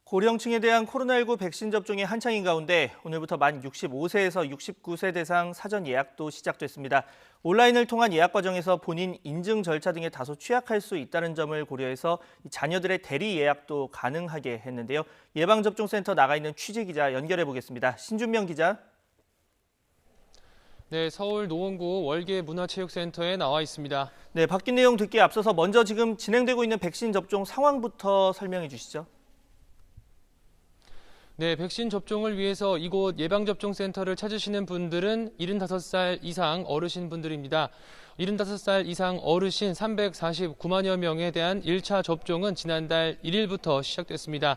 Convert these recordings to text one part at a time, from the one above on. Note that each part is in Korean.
고령층에 대한 코로나19 백신 접종이 한창인 가운데 오늘부터 만 65세에서 69세 대상 사전 예약도 시작됐습니다. 온라인을 통한 예약 과정에서 본인 인증 절차 등에 다소 취약할 수 있다는 점을 고려해서 자녀들의 대리 예약도 가능하게 했는데요. 예방접종센터 나가 있는 취재 기자 연결해 보겠습니다. 신준명 기자. 네, 서울 노원구 월계문화체육센터에 나와 있습니다. 네, 바뀐 내용 듣기에 앞서서 먼저 지금 진행되고 있는 백신 접종 상황부터 설명해 주시죠. 네, 백신 접종을 위해서 이곳 예방접종센터를 찾으시는 분들은 75살 이상 어르신분들입니다. 75살 이상 어르신 349만여 명에 대한 1차 접종은 지난달 1일부터 시작됐습니다.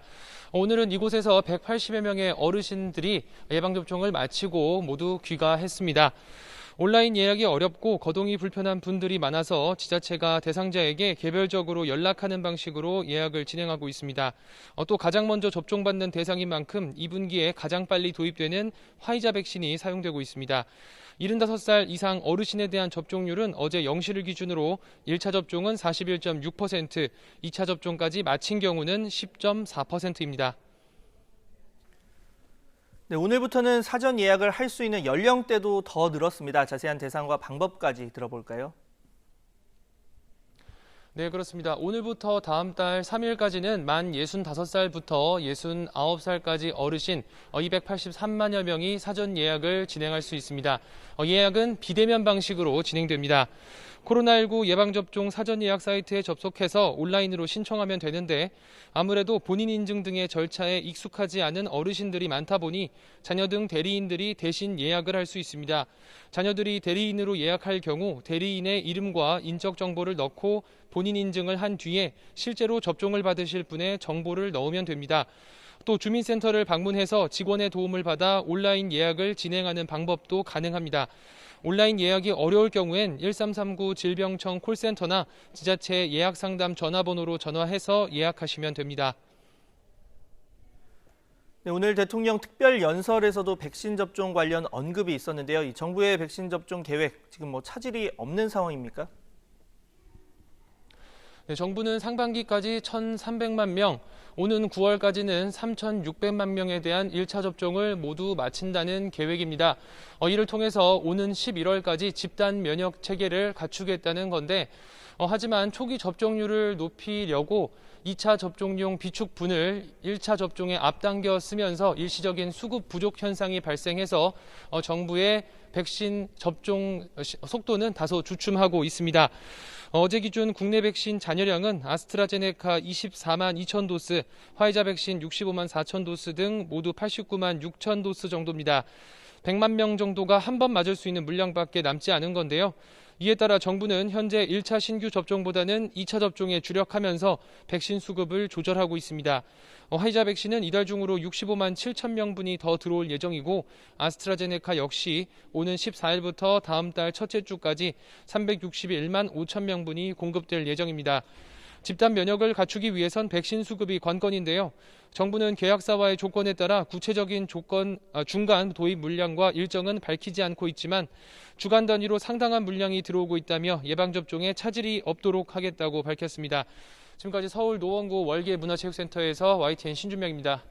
오늘은 이곳에서 180여 명의 어르신들이 예방접종을 마치고 모두 귀가했습니다. 온라인 예약이 어렵고 거동이 불편한 분들이 많아서 지자체가 대상자에게 개별적으로 연락하는 방식으로 예약을 진행하고 있습니다. 또 가장 먼저 접종받는 대상인 만큼 2분기에 가장 빨리 도입되는 화이자 백신이 사용되고 있습니다. 75살 이상 어르신에 대한 접종률은 어제 0시를 기준으로 1차 접종은 41.6%, 2차 접종까지 마친 경우는 10.4%입니다. 네, 오늘부터는 사전 예약을 할 수 있는 연령대도 더 늘었습니다. 자세한 대상과 방법까지 들어볼까요? 네, 그렇습니다. 오늘부터 다음 달 3일까지는 만 65살부터 69살까지 어르신 283만여 명이 사전 예약을 진행할 수 있습니다. 예약은 비대면 방식으로 진행됩니다. 코로나19 예방접종 사전 예약 사이트에 접속해서 온라인으로 신청하면 되는데 아무래도 본인 인증 등의 절차에 익숙하지 않은 어르신들이 많다 보니 자녀 등 대리인들이 대신 예약을 할 수 있습니다. 자녀들이 대리인으로 예약할 경우 대리인의 이름과 인적 정보를 넣고 본인 인증을 한 뒤에 실제로 접종을 받으실 분의 정보를 넣으면 됩니다. 또 주민센터를 방문해서 직원의 도움을 받아 온라인 예약을 진행하는 방법도 가능합니다. 온라인 예약이 어려울 경우엔 1339 질병청 콜센터나 지자체 예약상담 전화번호로 전화해서 예약하시면 됩니다. 네, 오늘 대통령 특별 연설에서도 백신 접종 관련 언급이 있었는데요. 이 정부의 백신 접종 계획 지금 차질이 없는 상황입니까? 네, 정부는 상반기까지 1,300만 명, 오는 9월까지는 3,600만 명에 대한 1차 접종을 모두 마친다는 계획입니다. 이를 통해서 오는 11월까지 집단 면역 체계를 갖추겠다는 건데 하지만 초기 접종률을 높이려고 2차 접종용 비축분을 1차 접종에 앞당겨 쓰면서 일시적인 수급 부족 현상이 발생해서 정부의 백신 접종 속도는 다소 주춤하고 있습니다. 어제 기준 국내 백신 잔여량은 아스트라제네카 24만 2천 도스, 화이자 백신 65만 4천 도스 등 모두 89만 6천 도스 정도입니다. 100만 명 정도가 한 번 맞을 수 있는 물량밖에 남지 않은 건데요. 이에 따라 정부는 현재 1차 신규 접종보다는 2차 접종에 주력하면서 백신 수급을 조절하고 있습니다. 화이자 백신은 이달 중으로 65만 7천 명분이 더 들어올 예정이고 아스트라제네카 역시 오는 14일부터 다음 달 첫째 주까지 361만 5천 명분이 공급될 예정입니다. 집단 면역을 갖추기 위해선 백신 수급이 관건인데요. 정부는 계약사와의 조건에 따라 구체적인 중간 도입 물량과 일정은 밝히지 않고 있지만 주간 단위로 상당한 물량이 들어오고 있다며 예방접종에 차질이 없도록 하겠다고 밝혔습니다. 지금까지 서울 노원구 월계문화체육센터에서 YTN 신준명입니다.